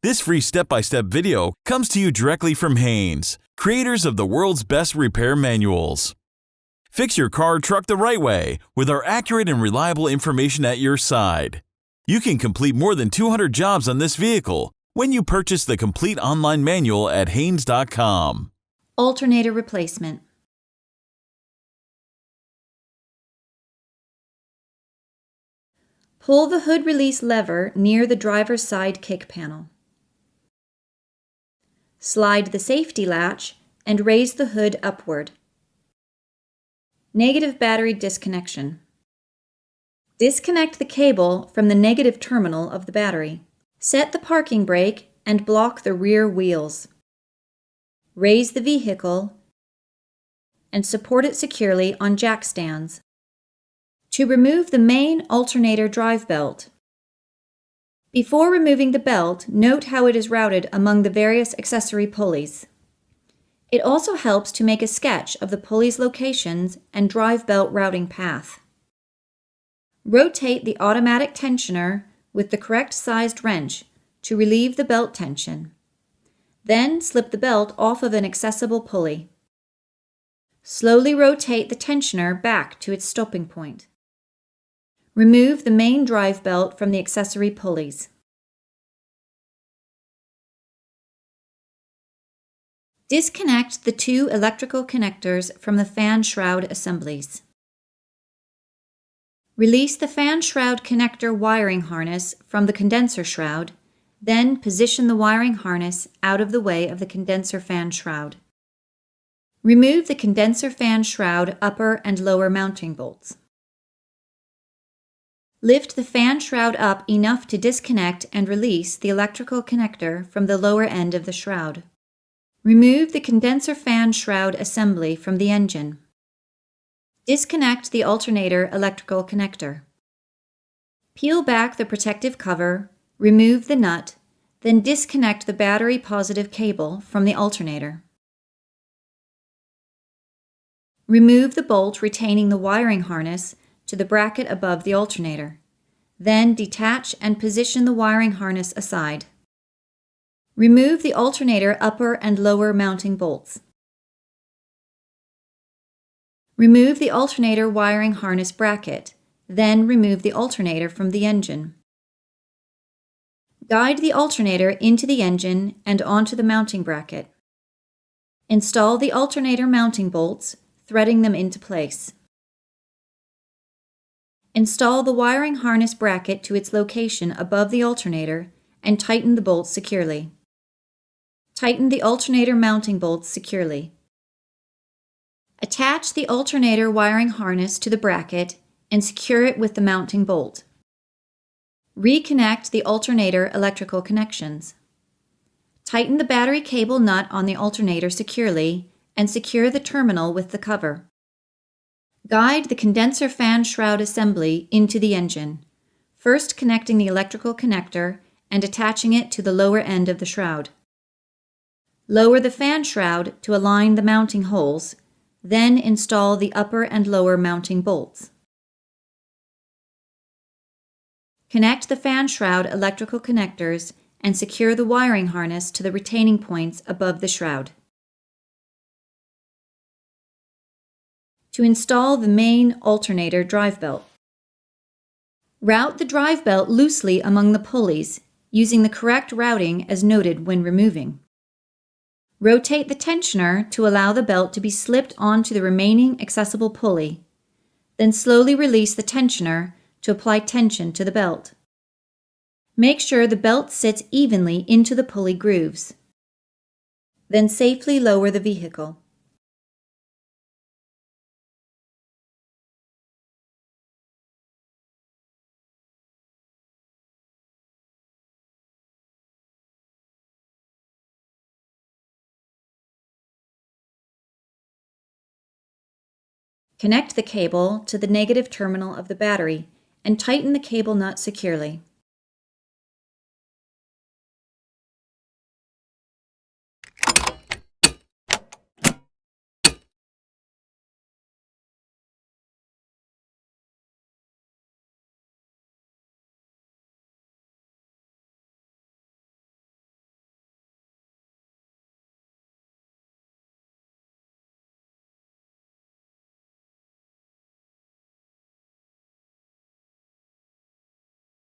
This free step-by-step video comes to you directly from Haynes, creators of the world's best repair manuals. Fix your car or truck the right way with our accurate and reliable information at your side. You can complete more than 200 jobs on this vehicle when you purchase the complete online manual at Haynes.com. Alternator replacement. Pull the hood release lever near the driver's side kick panel. Slide the safety latch and raise the hood upward. Negative battery disconnection. Disconnect the cable from the negative terminal of the battery. Set the parking brake and block the rear wheels. Raise the vehicle and support it securely on jack stands. To remove the main alternator drive belt. Before removing the belt, note how it is routed among the various accessory pulleys. It also helps to make a sketch of the pulley's locations and drive belt routing path. Rotate the automatic tensioner with the correct sized wrench to relieve the belt tension. Then slip the belt off of an accessible pulley. Slowly rotate the tensioner back to its stopping point. Remove the main drive belt from the accessory pulleys. Disconnect the two electrical connectors from the fan shroud assemblies. Release the fan shroud connector wiring harness from the condenser shroud, then position the wiring harness out of the way of the condenser fan shroud. Remove the condenser fan shroud upper and lower mounting bolts. Lift the fan shroud up enough to disconnect and release the electrical connector from the lower end of the shroud. Remove the condenser fan shroud assembly from the engine. Disconnect the alternator electrical connector. Peel back the protective cover, remove the nut, then disconnect the battery positive cable from the alternator. Remove the bolt retaining the wiring harness to the bracket above the alternator. Then detach and position the wiring harness aside. Remove the alternator upper and lower mounting bolts. Remove the alternator wiring harness bracket, then remove the alternator from the engine. Guide the alternator into the engine and onto the mounting bracket. Install the alternator mounting bolts, threading them into place. Install the wiring harness bracket to its location above the alternator and tighten the bolts securely. Tighten the alternator mounting bolts securely. Attach the alternator wiring harness to the bracket and secure it with the mounting bolt. Reconnect the alternator electrical connections. Tighten the battery cable nut on the alternator securely and secure the terminal with the cover. Guide the condenser fan shroud assembly into the engine, first connecting the electrical connector and attaching it to the lower end of the shroud. Lower the fan shroud to align the mounting holes, then install the upper and lower mounting bolts. Connect the fan shroud electrical connectors and secure the wiring harness to the retaining points above the shroud. To install the main alternator drive belt. Route the drive belt loosely among the pulleys, using the correct routing as noted when removing. Rotate the tensioner to allow the belt to be slipped onto the remaining accessible pulley, then slowly release the tensioner to apply tension to the belt. Make sure the belt sits evenly into the pulley grooves. Then safely lower the vehicle. Connect the cable to the negative terminal of the battery and tighten the cable nut securely.